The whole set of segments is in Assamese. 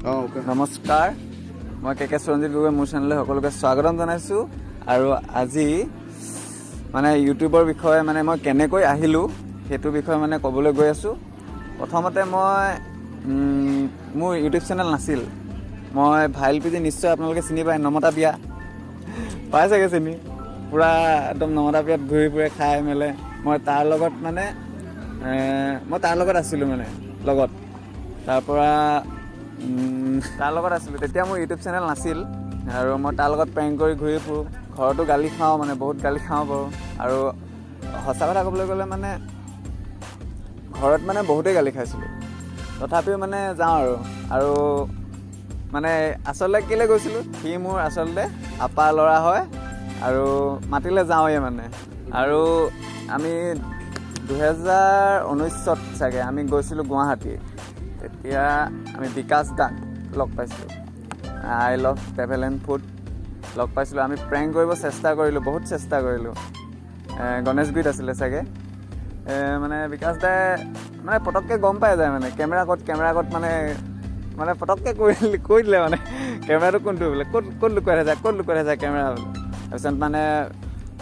নমস্কাৰ মই কেকে সুৰঞ্জিত গগৈ মোৰ চেনেললৈ সকলোকে স্বাগতম জনাইছোঁ আৰু আজি মানে ইউটিউবৰ বিষয়ে মানে মই কেনেকৈ আহিলোঁ সেইটো বিষয়ে মানে ক'বলৈ গৈ আছোঁ। প্ৰথমতে মই মোৰ ইউটিউব চেনেল নাছিল। মই ভাইল পিজি নিশ্চয় আপোনালোকে চিনি পায়, নমতা বিয়া পাই চাগে চিনি, পূৰা একদম নমতা বিয়াত ঘূৰি ফুৰে খাই মেলে। মই তাৰ লগত আছিলোঁ মানে লগত, তাৰপৰা তাৰ লগত আছিলোঁ। তেতিয়া মোৰ ইউটিউব চেনেল নাছিল আৰু মই তাৰ লগত প্ৰেংক কৰি ঘূৰি ফুৰোঁ। ঘৰতো গালি খাওঁ, মানে বহুত গালি খাওঁ বাৰু। আৰু সঁচা কথা ক'বলৈ গ'লে মানে ঘৰত মানে বহুতেই গালি খাইছিলোঁ, তথাপিও মানে যাওঁ আৰু মানে আচলতে কেলৈ গৈছিলোঁ, সি মোৰ আচলতে আপা ল'ৰা হয় আৰু মাতিলে যাওঁৱে মানে। আৰু আমি 2019 চাগে আমি গৈছিলোঁ গুৱাহাটী। তেতিয়া আমি বিকাশ দাক লগ পাইছিলোঁ, I love travel and food লগ পাইছিলোঁ। আমি প্ৰেংক কৰিব চেষ্টা কৰিলোঁ, বহুত চেষ্টা কৰিলোঁ। গণেশগুৰিত আছিলে চাগে। মানে বিকাশ দাই মানে পটককৈ গম পাই যায় মানে কেমেৰা ক'ত মানে পটককৈ কৈ দিলে মানে কেমেৰাটো কোনটো বোলে, ক'ত লুকুৱাই যায় কেমেৰা বোলে। তাৰপিছত মানে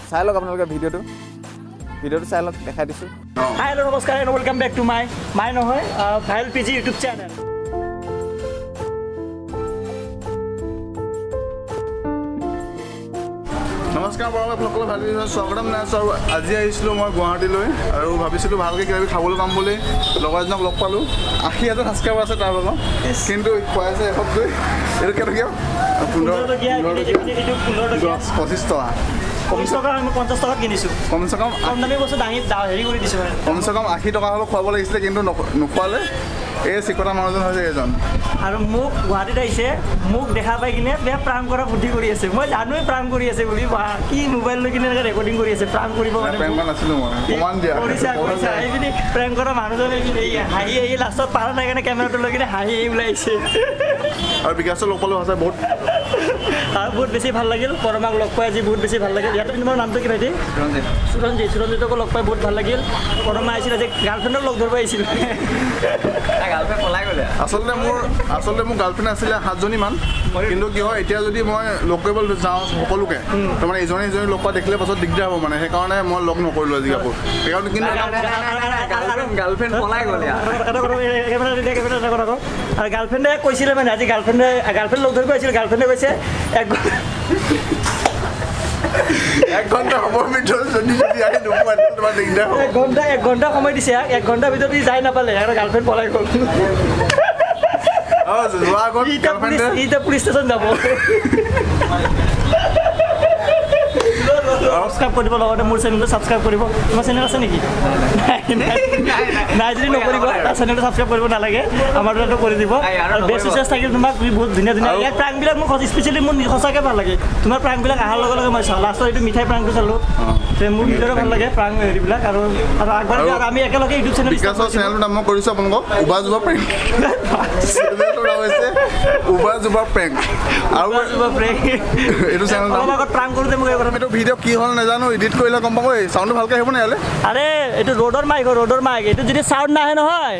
চাই লওক আপোনালোকে ভিডিঅ'টো চাই লওক, দেখাই দিছোঁ। হাই হেল্ল' নমস্কাৰ and welcome back to my নহয় ভাইল পিজি ইউটিউব চেনেল। নমস্কাৰ বাৰু, আপোনালোকক ভাবি স্বাগতম জনাইছোঁ। আৰু আজি আহিছিলোঁ মই গুৱাহাটীলৈ আৰু ভাবিছিলোঁ ভালকৈ কিবা খাবলৈ পাম বুলি। লগৰ এজনক লগ পালোঁ, 80,000 ছাবস্ক্ৰাইবাৰ আছে তাৰ লগত, কিন্তু খুৱাইছে এসপ্তাহ। এইটো কেইটকীয়া? 15 টকীয়া, 25 টকা। 50 টকা আমি 50 টকাত কিনিছোঁ। কমচে কম কম দামী বস্তু হেৰি কৰি দিছোঁ। কমচে কম 80 টকা হ'লেও খুৱাব লাগিছিলে, কিন্তু নোখোৱালে। এই চিকটা মানুহজন হৈছে এইজন। আৰু মোক গুৱাহাটীত আহিছে, মোক দেখা পাই কিনে বেয়া প্ৰাংক কৰা বুদ্ধি কৰি আছে। মই জানোৱেই প্ৰাংক কৰি আছে বুলি, কি মোবাইল লৈ কিনে এনেকৈ ৰেকৰ্ডিং কৰি আছে প্ৰাংক কৰিব কাৰণে। প্ৰেংক কৰা নাছিলোঁ মই, প্ৰমাণ দিয়া কৰিছা এইপিনি প্ৰেংক কৰা মানুহজন হাঁহি লাষ্টত পাৰা নাই কাৰণে কেমেৰাটো লৈ কিনে হাঁহি ওলাই আহিছে। আৰু বিকাশক লগ পালোঁ সঁচাই আৰু বহুত বেছি ভাল লাগিল। পৰমাক লগ পাই আজি বহুত বেছি ভাল লাগিল। ইয়াতে তোমাৰ নামটো কি ভাইটি? সুৰঞ্জিতকো লগ পাই বহুত ভাল লাগিল। পৰমা আহিছিল আজি, গাৰ্লফ্ৰেণ্ডক লগ ধৰিব আহিছিল। গাৰ্লফ্ৰেণ্ড পলাই গ'লে। আচলতে মোৰ গাৰ্লফ্ৰেণ্ড আছিলে 7জনীমান, কিন্তু কি হয় এতিয়া যদি মই লগ কৰিবলৈ যাওঁ সকলোকে, তাৰমানে ইজনী লগ পোৱা দেখিলে পাছত দিগদাৰ হ'ব মানে, সেইকাৰণে মই লগ নকৰিলোঁ আজি কাকো। সেইকাৰণে কিন্তু গাৰ্লফ্ৰেণ্ড পলাই গ'লে। আৰু গাৰ্লফ্ৰেণ্ডে কৈছিলে মানে আজি গাৰ্লফ্ৰেণ্ড লগ ধৰিব আহিছিল। গাৰ্লফ্ৰেণ্ডে কৈছে 1 ঘণ্টা সময়ৰ ভিতৰত যদি আহি নোপোৱা তোমাৰ দিগদাৰ হ'ব। 1 ঘণ্টা সময় দিছে, 1 ঘণ্টাৰ ভিতৰত যাই নাপালে আৰু গাৰ্লফ্ৰেণ্ড পলাই গ'ল। যোৱা আগত এতিয়া পুলিচ ষ্টেচন যাব। ছাবস্ক্ৰাইব কৰিব, লগতে মোৰ চেনেলটো ছাবস্ক্ৰাইব কৰিব। তোমাৰ চেনেল আছে নেকি? নাই যদি নকৰিব, তাৰ চেনেলটো ছাবস্ক্ৰাইব কৰিব নালাগে, আমাৰ তাতো কৰি দিব। আৰু বেষ্ট উইচেছ থাকিল তোমাক, তুমি বহুত ধুনীয়া ইয়াৰ প্ৰাংকবিলাক মোক স্পেচিয়েলি মোৰ সঁচাকৈ ভাল লাগে। তোমাৰ প্ৰাংকবিলাক অহাৰ লগে লগে মই চাওঁ। লাষ্টত এইটো মিঠাই প্ৰাংকটো চালোঁ, মোৰ নিজৰে ভাল লাগে প্ৰাংক হেৰিবিলাক। আৰু আগবাঢ়ি আৰু আমি একেলগে ইউটিউব চেনেল বিকাশৰ চেনেলটোৰ নাম মই কৰিছোঁ আপোনালোকক উবা জুবা প্ৰেংক। উবা জুবা প্ৰেংক আৰু এইটো চেনেল আগত প্ৰাংক কৰোঁতে মোক এইটো ভিডিঅ' কি হ'ল নাজানো, এডিট কৰিলে গম পাব। এই চাউণ্ডটো ভালকৈ আহিব নে ইয়ালৈ? আৰে এইটো ৰ'ডৰ মাইক, এইটো যদি চাউণ্ড নাহে নহয়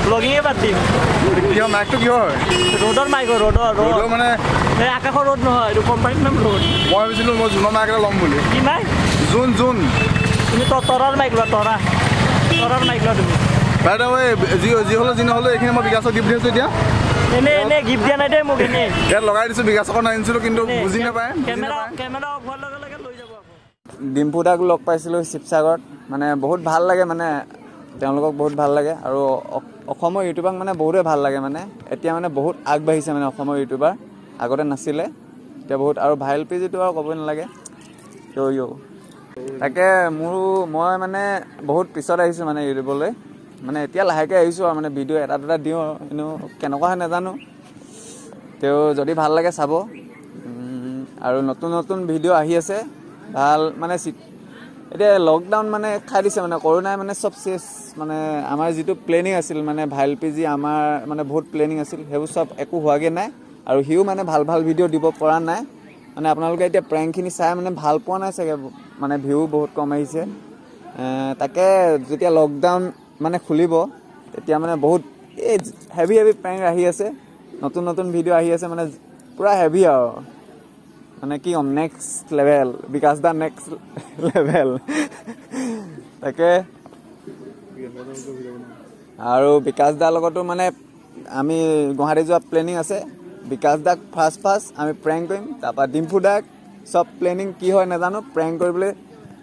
ব্লগিঙে বাদ দিম। কিয় মাইকটো কিয় হয়? ৰ'ডৰ মাইক, ৰ'ডৰ মানে এই আকাশৰ ৰ'ড নহয়, এইটো কোম্পানীৰ নাম ৰ'ড। মই ভাবিছিলোঁ মই জোনৰ মাইক এটা ল'ম বুলি। কি মাইক? জোন তুমি তৰাৰ মাইক লোৱা, তৰাৰ মাইক লোৱা তুমি। বাইদেউ যি হ'লেও যি নহ'লেও এইখিনি মই বিকাশক গিফ্ট দিছোঁ। এতিয়া এনেই গিফ্ট দিয়া নাই দেই মোক, এনেই ইয়াত লগাই দিছোঁ। বিকাশক নানিছিলোঁ, কিন্তু বুজি নাপায়। কেমেৰা অফ হোৱাৰ লগে লগে লৈ যাব। ডিম্পু দাক লগ পাইছিলোঁ শিৱসাগৰত। মানে বহুত ভাল লাগে, মানে তেওঁলোকক বহুত ভাল লাগে। আৰু অসমৰ ইউটিউবাৰক মানে বহুতে ভাল লাগে। মানে এতিয়া মানে বহুত আগবাঢ়িছে মানে অসমৰ ইউটিউবাৰ, আগতে নাছিলে, এতিয়া বহুত। আৰু ভাইল পিজিটো আৰু ক'বই নালাগে। তাকে মই মানে বহুত পিছত আহিছোঁ মানে ইউটিউবলৈ। মানে এতিয়া লাহেকৈ আহিছোঁ আৰু মানে ভিডিঅ' এটা দুটা দিওঁ, কিন্তু কেনেকুৱা হয় নাজানো। তেওঁ যদি ভাল লাগে চাব। আৰু নতুন ভিডিঅ' আহি আছে ভাল। মানে এতিয়া লকডাউন মানে খাই দিছে, মানে কৰোণাই মানে চব চেছ। মানে আমাৰ যিটো প্লেনিং আছিল, মানে ভাইল পিজি আমাৰ মানে বহুত প্লেনিং আছিল, সেইবোৰ চব একো হোৱাগৈ নাই। আৰু সিও মানে ভাল ভিডিঅ' দিব পৰা নাই। মানে আপোনালোকে এতিয়া প্ৰেংকখিনি চাই মানে ভাল পোৱা নাই চাগে, মানে ভিউ বহুত কম আহিছে। তাকে যেতিয়া লকডাউন মানে খুলিব, তেতিয়া মানে বহুত এই হেভি প্ৰেংক আহি আছে। নতুন নতুন ভিডিঅ' আহি আছে মানে পূৰা হেভি আৰু মানে কি ক'ম next level Bikash the next level তাকে আৰু বিকাশ দাৰ লগতো মানে আমি গুৱাহাটী যোৱা প্লেনিং আছে বিকাশ দাক ফাৰ্ষ্ট আমি প্ৰেংক কৰিম তাৰপৰা ডিম্পু দাক চব প্লেনিং কি হয় নাজানো প্ৰেংক কৰিবলৈ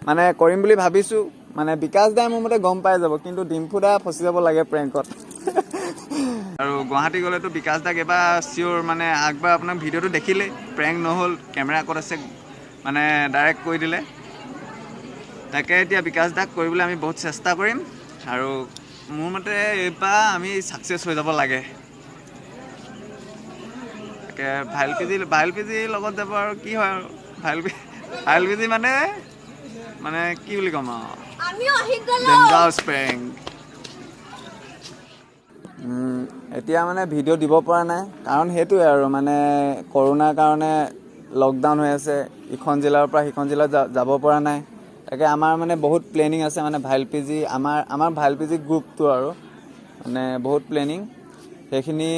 মানে কৰিম বুলি ভাবিছোঁ মানে বিকাশ দাই মোৰ মতে গম পাই যাব কিন্তু ডিম্পু দা ফচি যাব লাগে প্ৰেংকত আৰু গুৱাহাটী গ'লেতো বিকাশ দাক এবাৰ চিয়'ৰ মানে আগবাৰ আপোনাক ভিডিঅ'টো দেখিলে প্ৰেংক নহ'ল কেমেৰা ক'ত আছে মানে ডাইৰেক্ট কৈ দিলে তাকে এতিয়া বিকাশ দাক কৰিবলৈ আমি বহুত চেষ্টা কৰিম আৰু মোৰ মতে এইবাৰ আমি ছাকচেছ হৈ যাব লাগে তাকে ভাইল পিজিৰ লগত যাব আৰু কি হয় আৰু ভাইল পিজি মানে কি বুলি ক'ম আৰু ডেঞ্জাৰাছ প্ৰেংক এতিয়া মানে ভিডিঅ' দিব পৰা নাই কাৰণ সেইটোৱে আৰু মানে কৰোণাৰ কাৰণে লকডাউন হৈ আছে ইখন জিলাৰ পৰা সিখন জিলাত যাব পৰা নাই তাকে আমাৰ মানে বহুত প্লেনিং আছে মানে ভাইল পিজি আমাৰ ভাইল পিজি গ্ৰুপটো আৰু মানে বহুত প্লেনিং সেইখিনি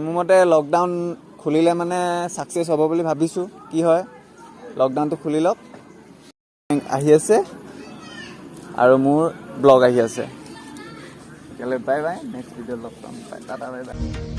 মোৰ মতে লকডাউন খুলিলে মানে ছাকচেছ হ'ব বুলি ভাবিছোঁ কি হয় লকডাউনটো খুলি লওক আহি আছে আৰু মোৰ ব্লগ আহি আছে বাই বাই নেক্সট ভিডিঅ' লগ পাম বাই টাটা বাই বাই